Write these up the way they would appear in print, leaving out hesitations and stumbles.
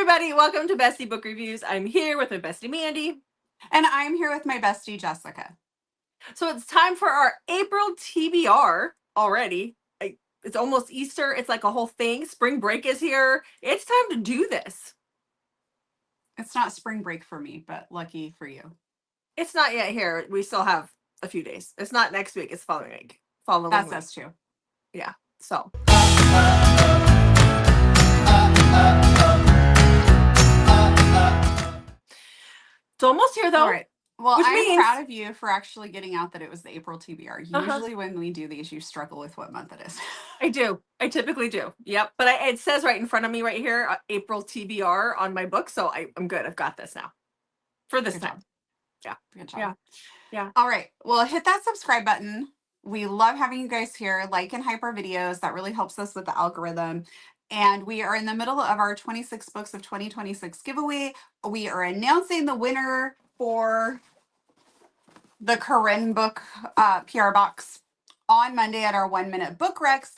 everybody, welcome to Bestie Book Reviews. I'm here with my bestie Mandy. And I'm here with my bestie Jessica. So it's time for our April TBR already. It's almost Easter. It's like a whole thing. Spring break is here. It's time to do this. It's not spring break for me, but lucky for you. It's not yet here. We still have a few days. It's not next week. It's following week. That's us too. Yeah. So. It's almost here though. All right. Well, which I'm means... proud of you for actually getting out that it was the April TBR. Usually when we do these, you struggle with what month it is. I do. I typically do. Yep. But it says right in front of me right here, April TBR on my book. So I'm good. I've got this now. For this time. Yeah. Good job. Yeah. Yeah. All right. Well, hit that subscribe button. We love having you guys here. Like and hype our videos. That really helps us with the algorithm. And we are in the middle of our 26 books of 2026 giveaway. We are announcing the winner for the Corinne book PR box on Monday at our 1 minute book recs.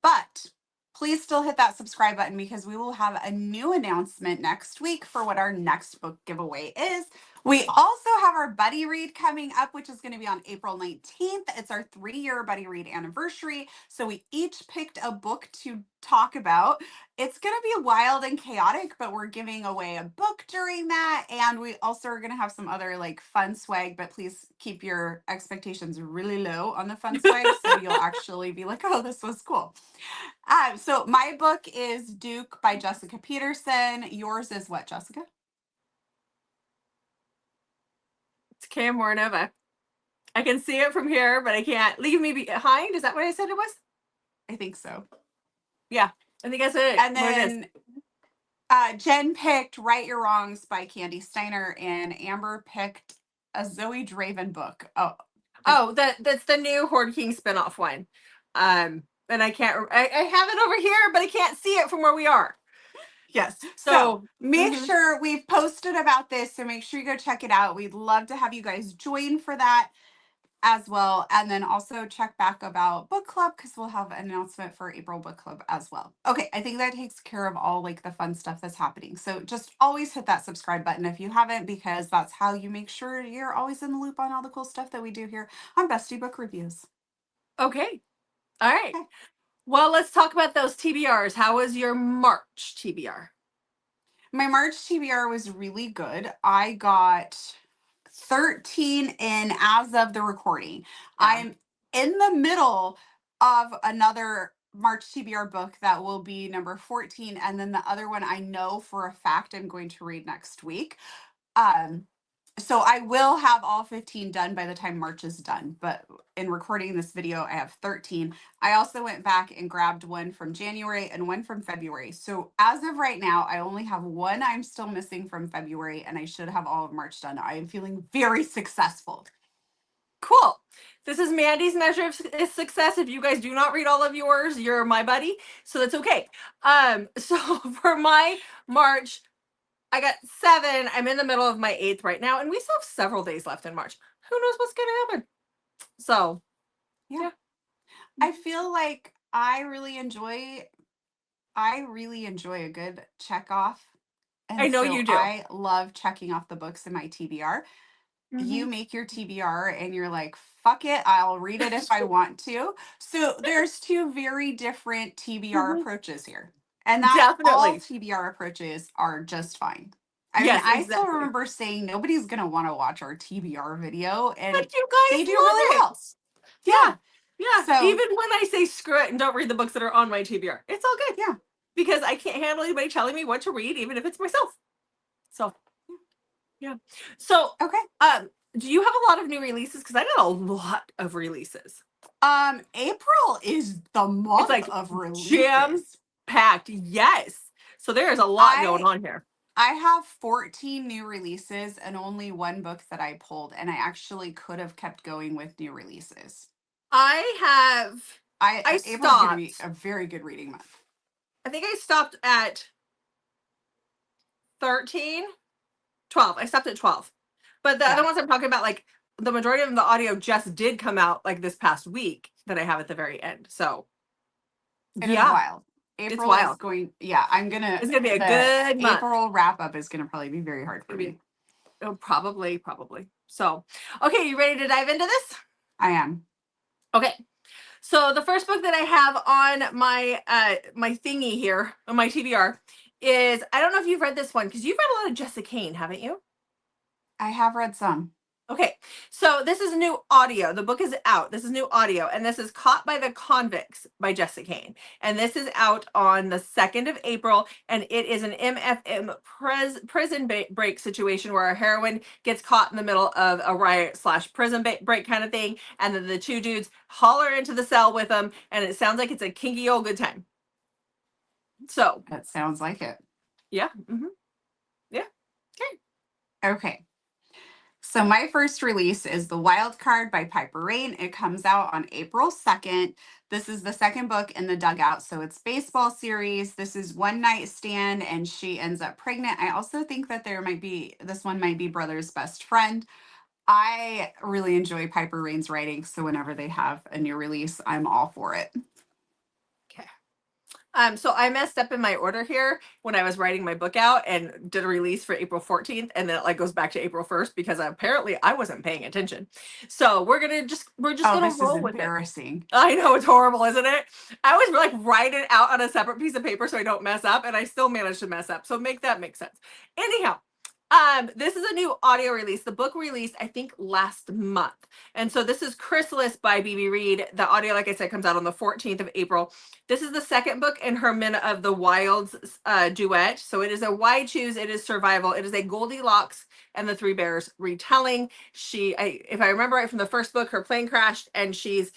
But please still hit that subscribe button because we will have a new announcement next week for what our next book giveaway is. We also have our buddy read coming up, which is going to be on April 19th. It's our 3-year buddy read anniversary. So we each picked a book to talk about. It's going to be wild and chaotic, but we're giving away a book during that. And we also are going to have some other like fun swag, but please keep your expectations really low on the fun swag. So you'll actually be like, oh, this was cool. So my book is Duke by Jessica Peterson. Yours is what, Jessica? It's Cam Moranova. I can see it from here, but I can't. Leave Me Behind. Is that what I said it was? I think so. Yeah, I think I said it. And then Jen picked Right Your Wrongs by Candy Steiner, and Amber picked a Zoe Draven book. That's the new Horde King spinoff one. And I can't. I have it over here, but I can't see it from where we are. Yes. So make sure we've posted about this. So make sure you go check it out. We'd love to have you guys join for that as well. And then also check back about book club because we'll have an announcement for April book club as well. Okay. I think that takes care of all like the fun stuff that's happening. So just always hit that subscribe button if you haven't, because that's how you make sure you're always in the loop on all the cool stuff that we do here on Bestie Book Reviews. Okay. All right. Okay. Well, let's talk about those TBRs. How was your March TBR? My March TBR was really good. I got 13 in as of the recording. Yeah. I'm in the middle of another March TBR book that will be number 14. And then the other one I know for a fact I'm going to read next week. So I will have all 15 done by the time March is done, but in recording this video, I have 13. I also went back and grabbed one from January and one from February. So as of right now, I only have one I'm still missing from February, and I should have all of March done. I am feeling very successful. Cool. This is Mandy's measure of success. If you guys do not read all of yours, you're my buddy. So that's okay. So for my March, I got 7. I'm in the middle of my 8th right now, and we still have several days left in March. Who knows what's going to happen? So, yeah. I feel like I really enjoy a good check off. And I know you do. I love checking off the books in my TBR. You make your TBR and you're like, fuck it, I'll read it if I want to. So there's 2 very different TBR approaches here. And that all TBR approaches are just fine. I still remember saying nobody's going to want to watch our TBR video. And but you guys they do really well. Yeah. Yeah. So, even when I say screw it and don't read the books that are on my TBR, it's all good. Yeah. Because I can't handle anybody telling me what to read, even if it's myself. So, yeah. So, okay. Do you have a lot of new releases? Because I got a lot of releases. April is the month of releases. Jam-packed. Yes. So there is a lot going on here. I have 14 new releases and only one book that I pulled, and I actually could have kept going with new releases. April's going to be a very good reading month. I think I stopped at 13, 12. I stopped at 12. But the other ones I'm talking about, like the majority of the audio just did come out like this past week that I have at the very end. So it is wild. April is wild. going, yeah, It's gonna be a the good month. April wrap up is going to probably be very hard for me. Oh, probably. So, okay, you ready to dive into this? I am. Okay. So the first book that I have on my thingy here, on my TBR, is, I don't know if you've read this one, because you've read a lot of Jessica Cain, haven't you? I have read some. Okay, so this is new audio. The book is out. This is new audio, and this is Caught by the Convicts by Jessica Cain. And this is out on the 2nd of April, and it is an MFM prison break situation where a heroine gets caught in the middle of a riot / prison break kind of thing, and then the two dudes haul her into the cell with them, and it sounds like it's a kinky old good time. So, That sounds like it. yeah. Yeah. Okay. Okay. So my first release is The Wild Card by Piper Rain. It comes out on April 2nd. This is the second book in the Dugout. So it's baseball series. This is One Night Stand and she ends up pregnant. I also think that this one might be Brother's Best Friend. I really enjoy Piper Rain's writing. So whenever they have a new release, I'm all for it. Okay. So I messed up in my order here when I was writing my book out and did a release for April 14th, and then it like goes back to April 1st because apparently I wasn't paying attention. So we're just Oh, gonna this is roll with it. embarrassing. I know, it's horrible, isn't it? I always like write it out on a separate piece of paper so I don't mess up, and I still manage to mess up. So make that make sense. Anyhow, this is a new audio release. The book released, I think, last month. And so this is Chrysalis by BB Reed. The audio, like I said, comes out on the 14th of April. This is the second book in her Men of the Wilds duet. So it is a Why Choose, it is survival. It is a Goldilocks and the Three Bears retelling. If I remember right from the first book, her plane crashed and she's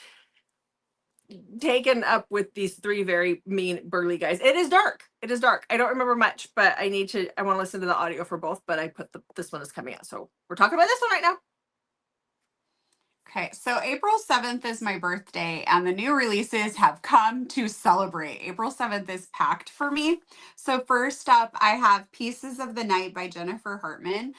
taken up with these three very mean burly guys. It is dark. I don't remember much, but I want to listen to the audio for both, but I put this one is coming out. So we're talking about this one right now. Okay, so April 7th is my birthday, and the new releases have come to celebrate. April 7th is packed for me. So first up, I have Pieces of the Night by Jennifer Hartman.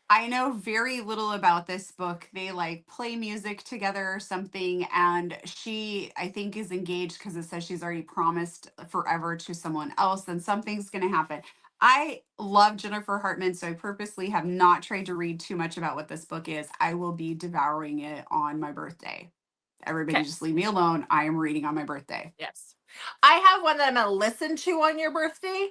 I know very little about this book. They like play music together or something, and she, I think, is engaged because it says she's already promised forever to someone else, and something's going to happen. I love Jennifer Hartman, so I purposely have not tried to read too much about what this book is. I will be devouring it on my birthday. Everybody just leave me alone. I am reading on my birthday. Yes. I have one that I'm going to listen to on your birthday.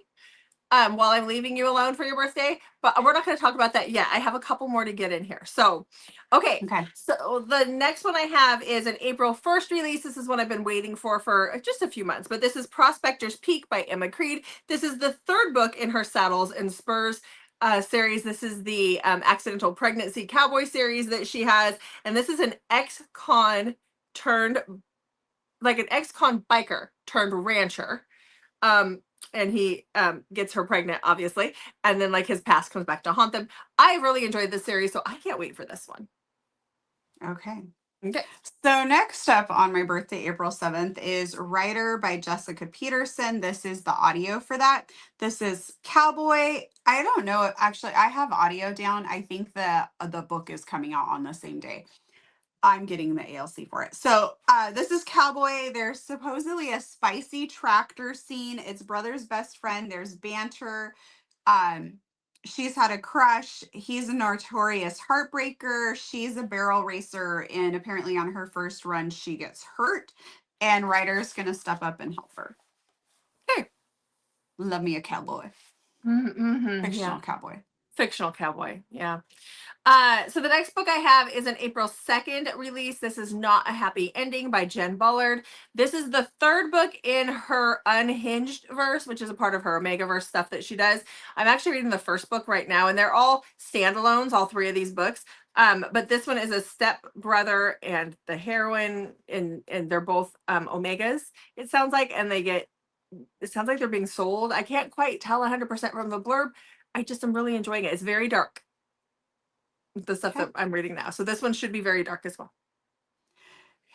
While I'm leaving you alone for your birthday, but we're not going to talk about that yet. I have a couple more to get in here. So, okay. So the next one I have is an April 1st release. This is one I've been waiting for just a few months, but this is Prospector's Peak by Emma Creed. This is the third book in her Saddles and Spurs series. This is the Accidental Pregnancy Cowboy series that she has, and this is an ex-con turned, like an ex-con biker turned rancher. And he gets her pregnant, obviously, and then like his past comes back to haunt them. I really enjoyed this series, so I can't wait for this one. Okay. Okay. So next up on my birthday, April 7th, is Writer by Jessica Peterson. This is the audio for that. This is Cowboy. I don't know. Actually, I have audio down. I think the book is coming out on the same day. I'm getting the ALC for it. So this is Cowboy. There's supposedly a spicy tractor scene. It's Brother's Best Friend. There's banter. She's had a crush. He's a notorious heartbreaker. She's a barrel racer. And apparently on her first run, she gets hurt. And Ryder's going to step up and help her. Okay. Love me a cowboy. Fictional cowboy. Fictional cowboy. Yeah. So the next book I have is an April 2nd release. This is Not a Happy Ending by Jen Bullard. This is the third book in her Unhinged verse, which is a part of her Omega verse stuff that she does. I'm actually reading the first book right now, and they're all standalones, all three of these books. But this one is a step brother and the heroine, and they're both Omegas, it sounds like, and it sounds like they're being sold. I can't quite tell 100% from the blurb. I just am really enjoying it. It's very dark, the stuff that I'm reading now. So this one should be very dark as well.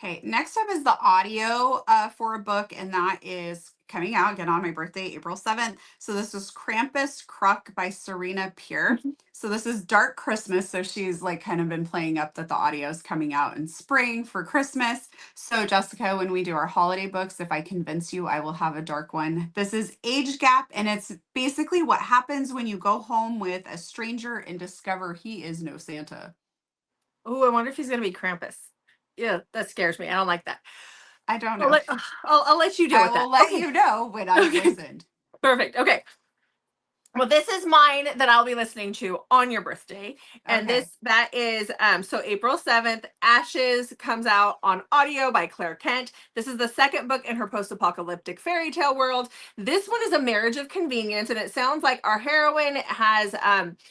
Okay, next up is the audio for a book, and that is coming out again on my birthday, April 7th. So this is Krampus Kruk by Serena Pure. So this is Dark Christmas. So she's like kind of been playing up that the audio is coming out in spring for Christmas. So Jessica, when we do our holiday books, if I convince you, I will have a dark one. This is Age Gap, and it's basically what happens when you go home with a stranger and discover he is no Santa. Oh, I wonder if he's going to be Krampus. Yeah, that scares me. I don't like that. I don't know. I'll let you deal I with that. will let Okay. you know when I'm Okay. poisoned. Perfect. Okay. Well, this is mine that I'll be listening to on your birthday. And Okay. that is so April 7th, Ashes comes out on audio by Claire Kent. This is the second book in her post-apocalyptic fairy tale world. This one is a marriage of convenience, and it sounds like our heroine has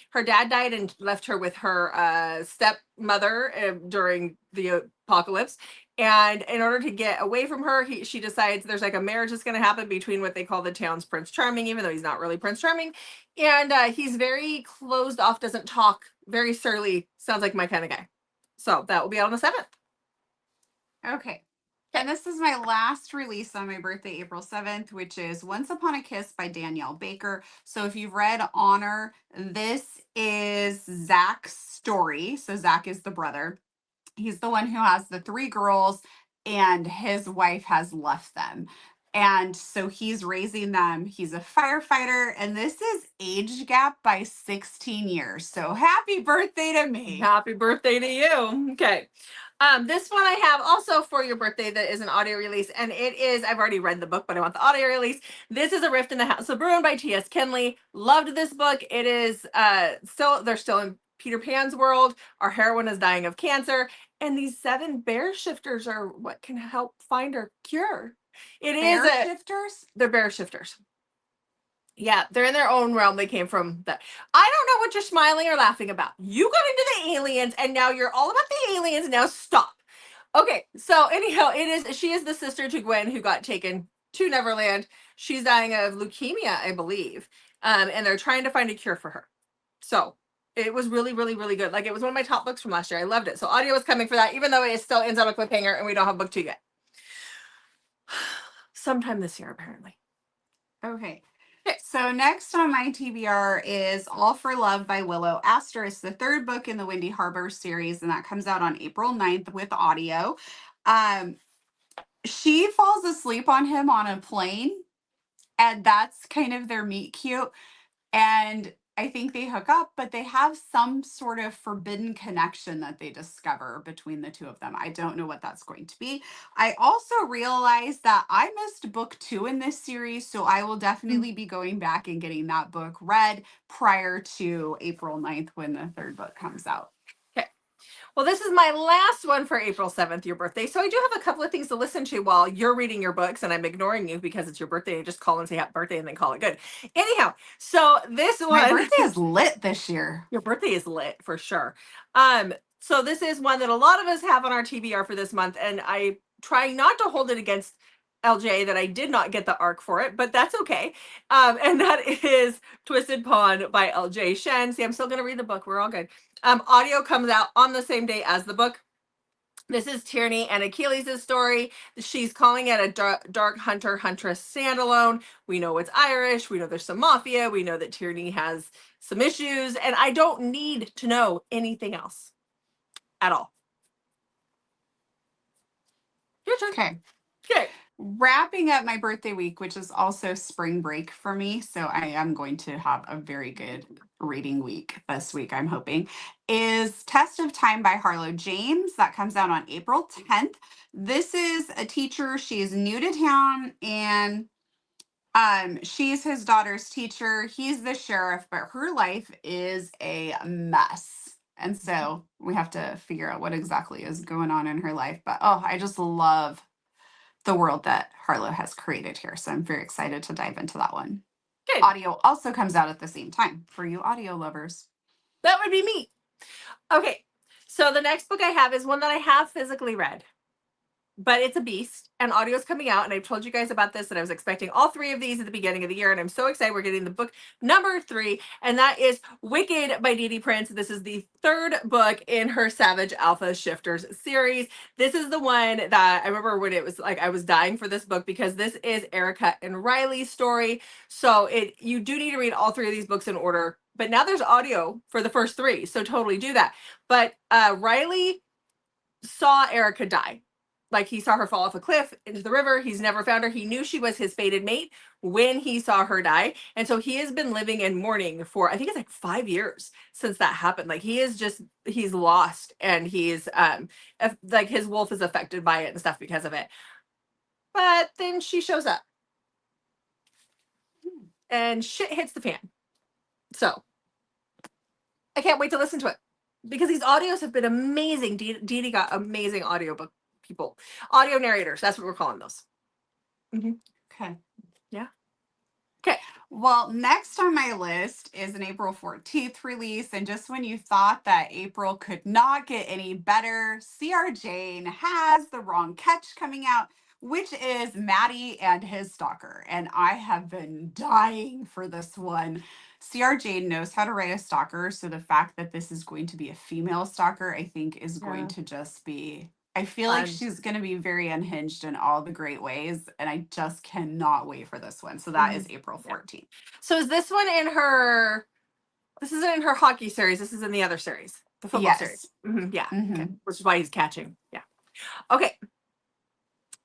her dad died and left her with her stepmother during the apocalypse. And in order to get away from her, she decides there's like a marriage that's going to happen between what they call the town's Prince Charming, even though he's not really Prince Charming. And he's very closed off, doesn't talk, very surly, sounds like my kind of guy. So that will be out on the 7th. Okay. And this is my last release on my birthday, April 7th, which is Once Upon a Kiss by Danielle Baker. So if you've read Honor, this is Zach's story. So Zach is the brother. He's the one who has the 3 girls, and his wife has left them. And so he's raising them. He's a firefighter, and this is Age Gap by 16 years. So happy birthday to me. Happy birthday to you. Okay. This one I have also for your birthday that is an audio release, and it is, I've already read the book, but I want the audio release. This is A Rift in the House of Bruin by T.S. Kinley. Loved this book. It is they're still in Peter Pan's world. Our heroine is dying of cancer, and these 7 bear shifters are what can help find her cure. Bear shifters? They're bear shifters. Yeah, they're in their own realm. They came from that. I don't know what you're smiling or laughing about. You got into the aliens, and now you're all about the aliens. Now stop. Okay, so anyhow, she is the sister to Gwen who got taken to Neverland. She's dying of leukemia, I believe, and they're trying to find a cure for her. So it was really, really, really good. Like, it was one of my top books from last year. I loved it. So audio is coming for that, even though it still ends on a cliffhanger, and we don't have book 2 yet. Sometime this year, apparently. Okay. So next on my TBR is All for Love by Willow Astor. It's the 3rd book in the Windy Harbor series, and that comes out on April 9th with audio. She falls asleep on him on a plane, and that's kind of their meet cute. And I think they hook up, but they have some sort of forbidden connection that they discover between the 2 of them. I don't know what that's going to be. I also realized that I missed book 2 in this series, so I will definitely be going back and getting that book read prior to April 9th when the 3rd book comes out. Okay. Well, this is my last one for April 7th, your birthday. So I do have a couple of things to listen to while you're reading your books, and I'm ignoring you because it's your birthday. And just call and say happy birthday and then call it good. Anyhow, so this one. My birthday is lit this year. Your birthday is lit for sure. So this is one that a lot of us have on our TBR for this month, and I try not to hold it against LJ that I did not get the arc for it, but that's okay. And that is Twisted Pond by LJ Shen. See, I'm still going to read the book. We're all good. Audio comes out on the same day as the book. This is Tierney and Achilles' story. She's calling it a dark hunter-huntress standalone. We know it's Irish. We know there's some mafia. We know that Tierney has some issues. And I don't need to know anything else at all. Your turn. Okay. Okay. Wrapping up my birthday week, which is also spring break for me, so I am going to have a very good reading week this week, I'm hoping, is Test of Time by Harlow James. That comes out on April 10th. This is a teacher. She's new to town, and she's his daughter's teacher. He's the sheriff, but her life is a mess. And so we have to figure out what exactly is going on in her life. But I just love the world that Harlow has created here. So I'm very excited to dive into that one. Good. Audio also comes out at the same time for you audio lovers. That would be me. Okay. So the next book I have is one that I have physically read. but it's a beast, and audio's coming out, and I've told you guys about this, that I was expecting all 3 of these at the beginning of the year, and I'm so excited we're getting the book number 3, and that is Wicked by Dee Dee Prince. This is the 3rd book in her Savage Alpha Shifters series. This is the one that I remember when it was like I was dying for this book, because this is Erica and Riley's story. So you do need to read all 3 of these books in order, but now there's audio for the first 3, so totally do that. But Riley saw Erica die. Like, he saw her fall off a cliff into the river. He's never found her. He knew she was his fated mate when he saw her die. And so he has been living in mourning for, I think it's like 5 years since that happened. Like, he's lost, and he's, like, his wolf is affected by it and stuff because of it. But then she shows up and shit hits the fan. So I can't wait to listen to it, because these audios have been amazing. Dee Dee got amazing audiobook people, audio narrators. That's what we're calling those. Okay. Yeah. Okay. Well, next on my list is an April 14th release. And just when you thought that April could not get any better, C.R. Jane has The Wrong Catch coming out, which is Maddie and His Stalker. And I have been dying for this one. C.R. Jane knows how to write a stalker. So the fact that this is going to be a female stalker, I think, is going to just be, I feel like she's going to be very unhinged in all the great ways. And I just cannot wait for this one. So that is April 14th. So is this one in her, this isn't in her hockey series. This is in the other series, the football series. Yeah. Okay. Which is why he's catching. Yeah. Okay.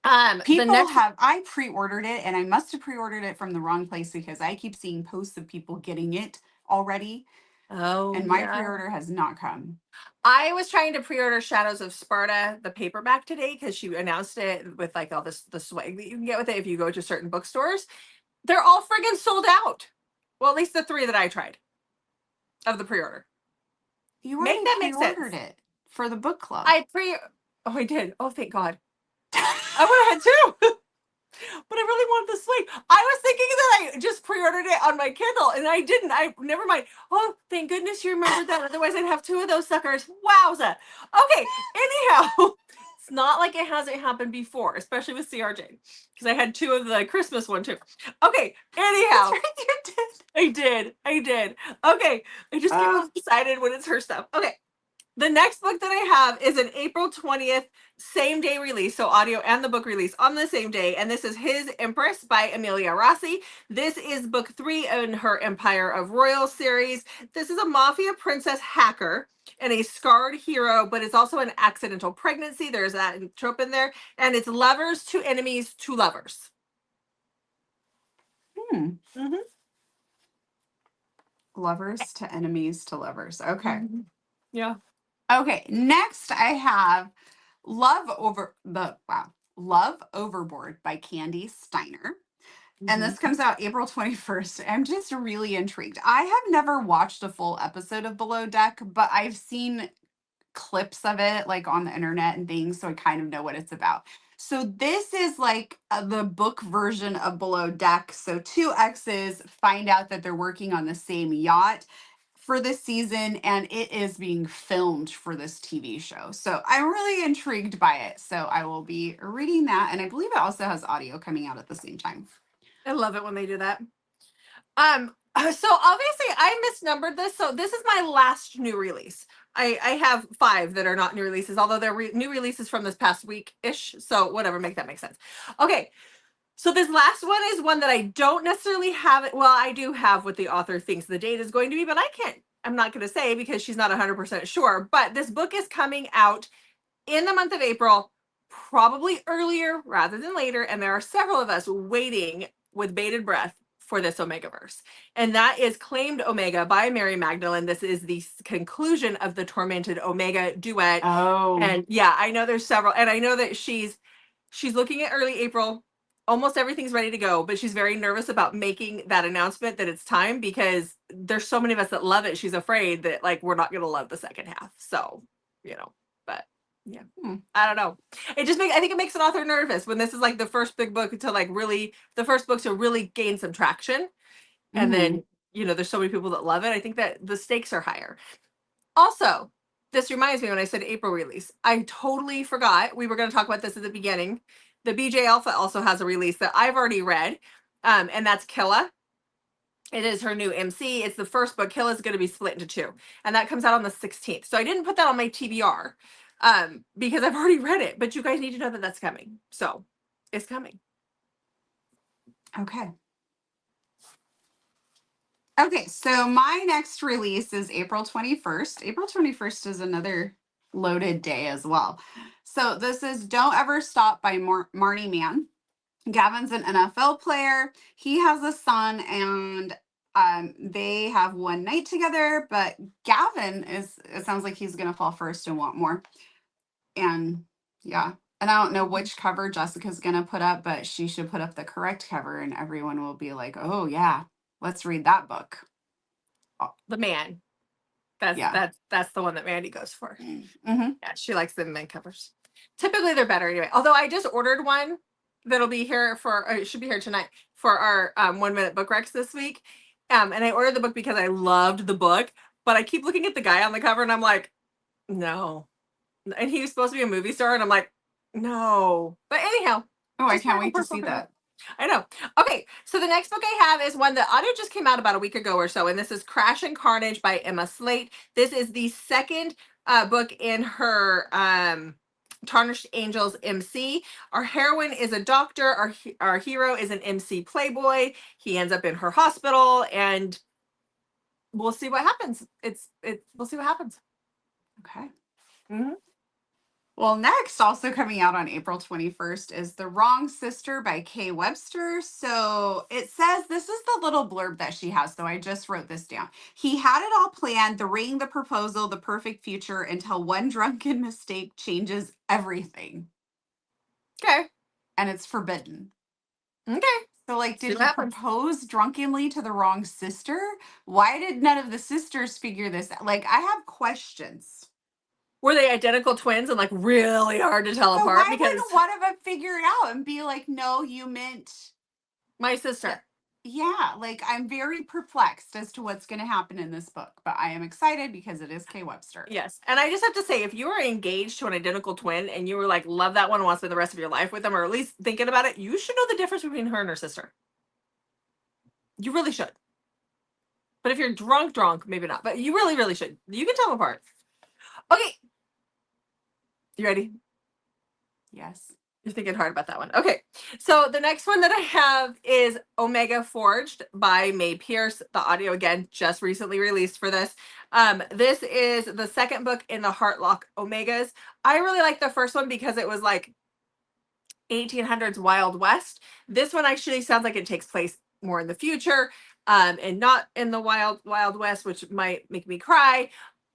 I pre-ordered it, and I must have pre-ordered it from the wrong place, because I keep seeing posts of people getting it already. Oh, and my pre-order has not come. I was trying to pre-order Shadows of Sparta, the paperback, today, because she announced it with like all the swag that you can get with it if you go to certain bookstores. They're all friggin' sold out. Well, at least the 3 that I tried of the pre-order. You already pre-ordered it for the book club. I did. Oh, thank God. I would have had 2. But I really wanted the swag. I was thinking that I just pre-ordered it on my Kindle, and I didn't. Never mind. Oh, thank goodness you remembered that. Otherwise, I'd have 2 of those suckers. Wowza. Okay. Anyhow, it's not like it hasn't happened before, especially with CRJ, because I had 2 of the Christmas one too. Okay. Anyhow, I did. Okay. I just get excited when it's her stuff. Okay. The next book that I have is an April 20th same day release, so audio and the book release on the same day, and this is His Empress by Amelia Rossi. This is book 3 in her Empire of Royal series. This is a mafia princess hacker and a scarred hero, but it's also an accidental pregnancy. There's that trope in there, and it's lovers to enemies to lovers. Lovers to enemies to lovers. Okay. Yeah. Okay, next I have Love Overboard by Candy Steiner. And this comes out April 21st. I'm just really intrigued. I have never watched a full episode of Below Deck, but I've seen clips of it like on the internet and things, so I kind of know what it's about. So this is like the book version of Below Deck. So 2 exes find out that they're working on the same yacht for this season, and it is being filmed for this TV show. So I'm really intrigued by it. So I will be reading that, and I believe it also has audio coming out at the same time. I love it when they do that. So obviously I misnumbered this. So this is my last new release. I have 5 that are not new releases, although they're new releases from this past week-ish. So whatever, make that make sense. Okay. So this last one is one that I don't necessarily have it. Well, I do have what the author thinks the date is going to be, but I'm not going to say because she's not 100% sure. But this book is coming out in the month of April, probably earlier rather than later. And there are several of us waiting with bated breath for this Omegaverse. And that is Claimed Omega by Mary Magdalene. This is the conclusion of the Tormented Omega duet. Oh. And yeah, I know there's several. And I know that she's looking at early April. Almost everything's ready to go, but she's very nervous about making that announcement that it's time, because there's so many of us that love it. She's afraid that like we're not going to love the second half. So, but yeah, I don't know. I think it makes an author nervous when this is like the first big book to like really, the first book to really gain some traction. And then, there's so many people that love it. I think that the stakes are higher. Also, this reminds me when I said April release. I totally forgot. We were going to talk about this at the beginning. The BJ Alpha also has a release that I've already read, and that's Killa. It is her new MC. It's the first book. Killa is going to be split into two, and that comes out on the 16th. So I didn't put that on my TBR because I've already read it, but you guys need to know that that's coming. So it's coming. Okay. Okay, so my next release is April 21st. April 21st is another loaded day as well. So this is Don't Ever Stop by Marnie Mann. Gavin's an NFL player. He has a son, and they have one night together, but Gavin it sounds like he's going to fall first and want more. And yeah, and I don't know which cover Jessica's going to put up, but she should put up the correct cover, and everyone will be like, oh, yeah, let's read that book. The man. That's the one that Mandy goes for. Mm-hmm. Yeah, she likes the men covers. Typically, they're better anyway. Although I just ordered one that'll be here for it should be here tonight for our 1 minute book recs this week. And I ordered the book because I loved the book, but I keep looking at the guy on the cover and I'm like, no. And he was supposed to be a movie star, and I'm like, no. But anyhow, Oh, I can't wait to see that. I know. Okay, so the next book I have is one that audio just came out about a week ago or so, and this is Crash and Carnage by Emma Slate. This is the second book in her Tarnished Angels MC. Our heroine is a doctor. Our hero is an MC playboy. He ends up in her hospital, and we'll see what happens. We'll see what happens. Okay. Mm-hmm. Well, next, also coming out on April 21st, is The Wrong Sister by Kay Webster. So it says, this is the little blurb that she has, so I just wrote this down. He had it all planned, the ring, the proposal, the perfect future, until one drunken mistake changes everything. Okay. And it's forbidden. Okay. So, like, did he propose drunkenly to the wrong sister? Why did none of the sisters figure this out? Like, I have questions. Were they identical twins and like really hard to tell apart? Why wouldn't one of them figure it out and be like, no, you meant my sister? Yeah, like I'm very perplexed as to what's going to happen in this book, but I am excited because it is Kay Webster. Yes. And I just have to say, if you were engaged to an identical twin and you were like, love that one and want to spend the rest of your life with them, or at least thinking about it, you should know the difference between her and her sister. You really should. But if you're drunk, maybe not. But you really, really should. You can tell them apart. Okay. You ready? Yes. You're thinking hard about that one. Okay. So the next one that I have is Omega Forged by Mae Pierce. The audio, again, just recently released for this. This is the second book in the Heartlock Omegas. I really like the first one because it was like 1800s Wild West. This one actually sounds like it takes place more in the future and not in the Wild West, which might make me cry.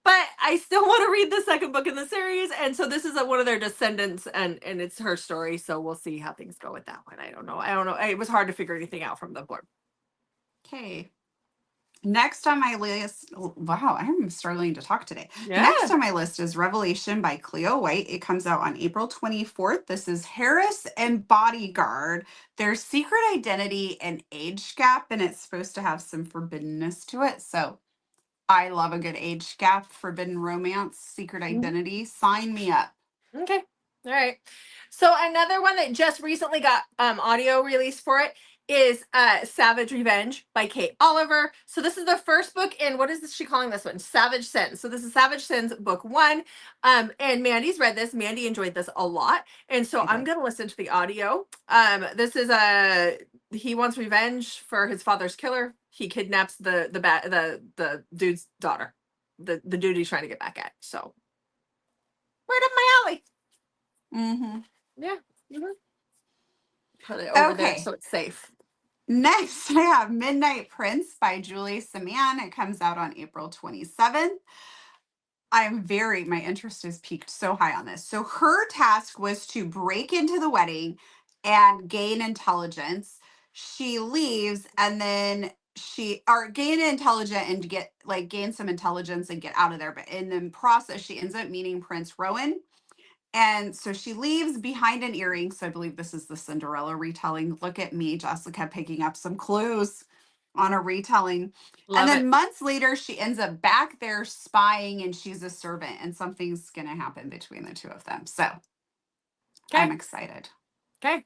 But I still want to read the second book in the series. And so this is one of their descendants, and it's her story. So we'll see how things go with that one. I don't know. It was hard to figure anything out from the board. Okay. Next on my list, wow, I'm struggling to talk today. Yeah. Next on my list is Revelation by Cleo White. It comes out on April 24th. This is Harris and Bodyguard, their secret identity and age gap, and it's supposed to have some forbiddenness to it. So I love a good age gap, forbidden romance, secret identity. Sign me up. Okay. All right. So another one that just recently got audio release for it is Savage Revenge by Kate Oliver. So this is the first book in, what is she calling this one? Savage Sins. So this is Savage Sins book 1. And Mandy's read this. Mandy enjoyed this a lot. And so I'm going to listen to the audio. This is he wants revenge for his father's killer. He kidnaps the dude's daughter. The dude he's trying to get back at. So right up my alley. Mm-hmm. Yeah. Mm-hmm. Put it over there so it's safe. Next, I have Midnight Prince by Julie Saman. It comes out on April 27th. My interest is peaked so high on this. So her task was to break into the wedding and gain intelligence. She leaves and then gain intelligence and gain some intelligence and get out of there. But in the process, she ends up meeting Prince Rowan. And so she leaves behind an earring. So I believe this is the Cinderella retelling. Look at me, Jessica, picking up some clues. on a retelling. Love And then it. months later, she ends up back there spying and she's a servant, and something's going to happen between the two of them. So I'm Okay. excited. Okay.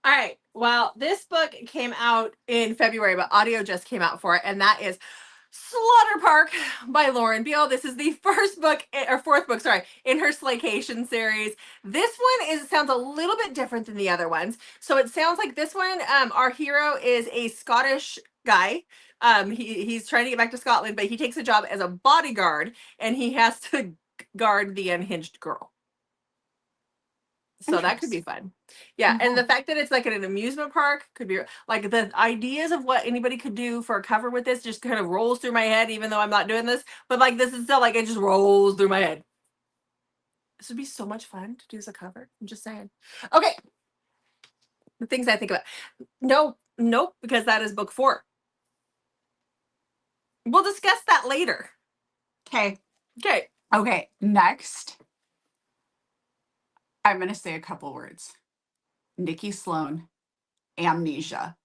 All right. Well, this book came out in February, but audio just came out for it, and that is Slaughter Park by Lauren Beale. This is the first book, or fourth book, sorry, in her Slaycation series. This one sounds a little bit different than the other ones. So it sounds like this one, our hero is a Scottish guy. He's trying to get back to Scotland, but he takes a job as a bodyguard, and he has to guard the unhinged girl. So that could be fun. Yeah. And the fact that it's like at an amusement park could be like the ideas of what anybody could do for a cover with this just kind of rolls through my head, even though I'm not doing this. But like this is still like it just rolls through my head. This would be so much fun to do as a cover. I'm just saying. Okay. The things I think about. Nope, because that is book 4. We'll discuss that later. Okay. Okay. Okay. Next, I'm going to say a couple words. Nikki Sloan, Amnesia.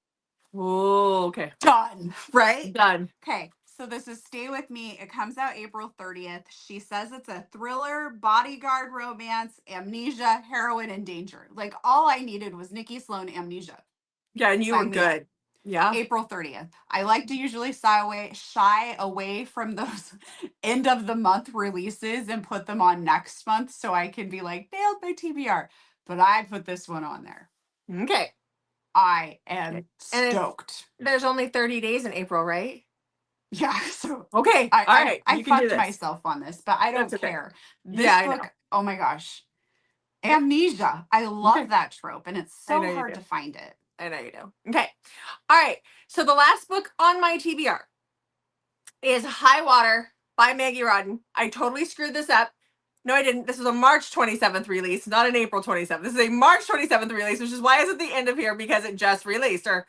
Oh, okay. Done. Right? Done. Okay. So this is Stay With Me. It comes out April 30th. She says it's a thriller, bodyguard romance, amnesia, heroin, and danger. Like all I needed was Nikki Sloan, Amnesia. Yeah, and you were good. Yeah. April 30th. I like to usually shy away from those end of the month releases and put them on next month so I can be like, nailed by TBR. But I put this one on there. Okay. I am stoked. There's only 30 days in April, right? Yeah. So okay. All right. I fucked myself on this, but I don't care. This book, oh my gosh. Amnesia. I love that trope, and it's so hard to find it. I know you do. Okay. All right. So the last book on my TBR is High Water by Maggie Rodden. I totally screwed this up. No, I didn't. This was a March 27th release, not an April 27th. This is a March 27th release, which is why it's at the end of here, because it just released. Or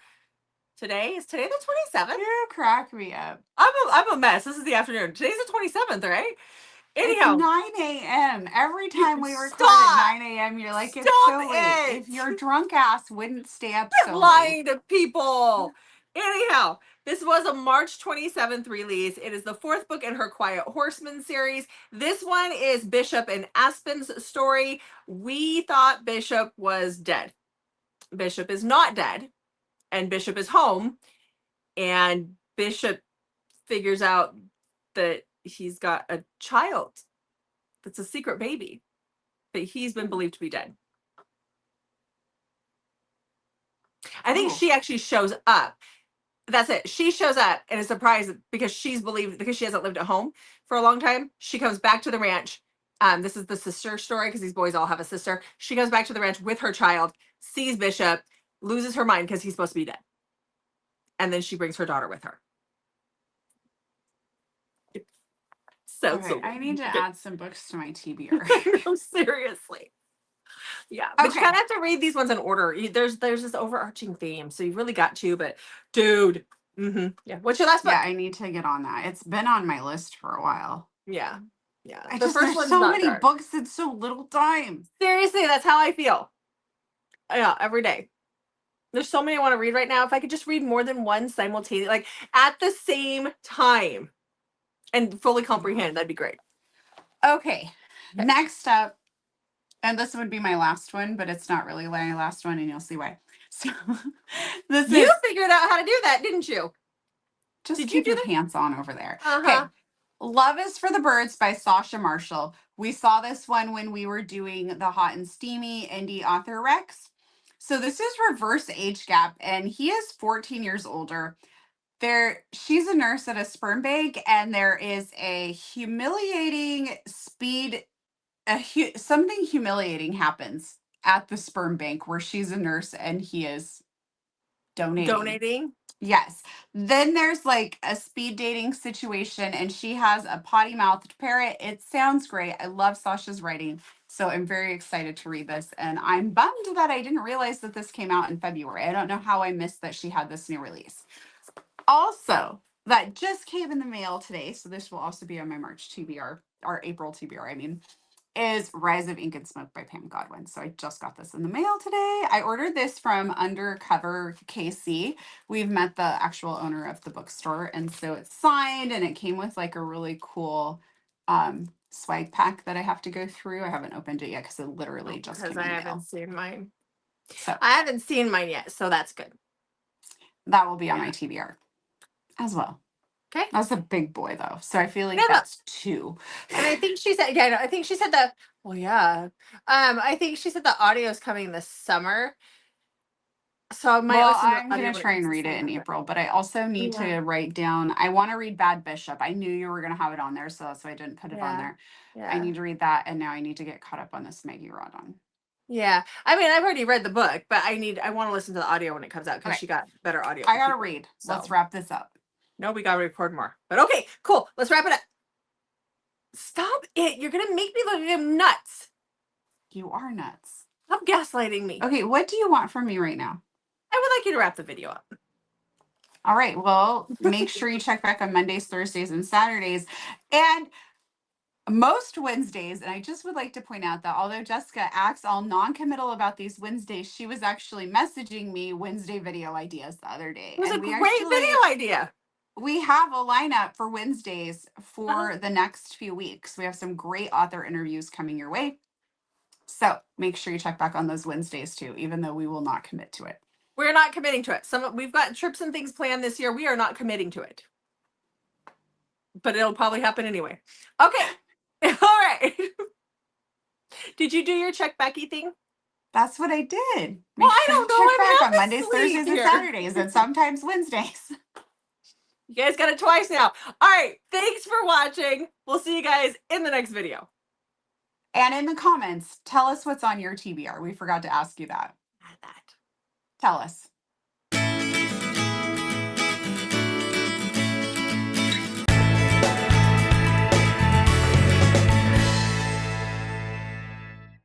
today? Is today the 27th? You crack me up. I'm a mess. This is the afternoon. Today's the 27th, right? Anyhow. It's 9 a.m. Every time we record at 9 a.m., you're like, it's so late. If your drunk ass wouldn't stay up so late. Lying to people. Anyhow, this was a March 27th release. It is the 4th book in her Quiet Horseman series. This one is Bishop and Aspen's story. We thought Bishop was dead. Bishop is not dead, and Bishop is home, and Bishop figures out that he's got a child that's a secret baby, but he's been believed to be dead. I think she actually shows up. That's it. She shows up and is surprised because she hasn't lived at home for a long time. She comes back to the ranch. This is the sister story because these boys all have a sister. She goes back to the ranch with her child, sees Bishop, loses her mind because he's supposed to be dead. And then she brings her daughter with her. So I need to add some books to my TBR. No, seriously. Yeah, but you kind of have to read these ones in order. There's this overarching theme, so you really got to. But dude, yeah. What's your last book? Yeah, I need to get on that. It's been on my list for a while. Yeah. There's so many books in so little time. Seriously, that's how I feel. Yeah, every day. There's so many I want to read right now. If I could just read more than one simultaneously, like at the same time, and fully comprehend, that'd be great. Okay. Next up, and this would be my last one, but it's not really my last one, and you'll see why. So you figured out how to do that, didn't you? Just keep your pants on over there. Okay. Love is for the Birds by Sasha Marshall. We saw this one when we were doing the Hot and Steamy Indie Author Rex. So this is reverse age gap, and he is 14 years older. She's a nurse at a sperm bank, and there is a humiliating something humiliating happens at the sperm bank where she's a nurse and he is donating. Yes. Then there's like a speed dating situation, and she has a potty mouthed parrot. It sounds great. I love Sasha's writing, so I'm very excited to read this. And I'm bummed that I didn't realize that this came out in February. I don't know how I missed that she had this new release. Also, that just came in the mail today, so this will also be on my March TBR, or April TBR, I mean, is Rise of Ink and Smoke by Pam Godwin. So I just got this in the mail today. I ordered this from Undercover KC. We've met the actual owner of the bookstore. And so it's signed and it came with like a really cool swag pack that I have to go through. I haven't opened it yet because it literally just Because came I in the haven't mail. seen mine. So I haven't seen mine yet, so that's good. that will be on my TBR as well. Okay. That's a big boy though. So I feel like Yeah, that's 2. And I think she said, yeah, no, I think she said that. Well, yeah. I think she said the audio is coming this summer. So I might Well, listen to I'm the audio going to when it try and comes to read it in summer. April, but I also need Yeah. to write down. I want to read Bad Bishop. I knew you were going to have it on there, so that's why I didn't put it on Yeah. there. I Yeah. need to read that, and now I need to get caught up on this Maggie Rodon. Yeah. I mean, I've already read the book, but I want to listen to the audio when it comes out because Okay. she got better audio. I for got to people. read. So Let's wrap this up. no, we got to record more. But okay, cool. Let's wrap it up. Stop it. You're going to make me look like I'm nuts. You are nuts. Stop gaslighting me. Okay, what do you want from me right now? I would like you to wrap the video up. All right. Well, make sure you check back on Mondays, Thursdays, and Saturdays. And most Wednesdays, and I just would like to point out that although Jessica acts all non-committal about these Wednesdays, she was actually messaging me Wednesday video ideas the other day. It was and a we great actually video idea. we have a lineup for Wednesdays for the next few weeks. We have some great author interviews coming your way. So make sure you check back on those Wednesdays too, even though we will not commit to it. We're not committing to it. We've got trips and things planned this year. We are not committing to it. But it'll probably happen anyway. Okay. All right. Did you do your check Becky thing? That's what I did. Well, I don't know. Check back I'm on Mondays, half asleep Thursdays, and here. Saturdays, and sometimes Wednesdays. You guys got it twice now. All right. Thanks for watching. We'll see you guys in the next video. And in the comments, tell us what's on your TBR. We forgot to ask you that. Tell us.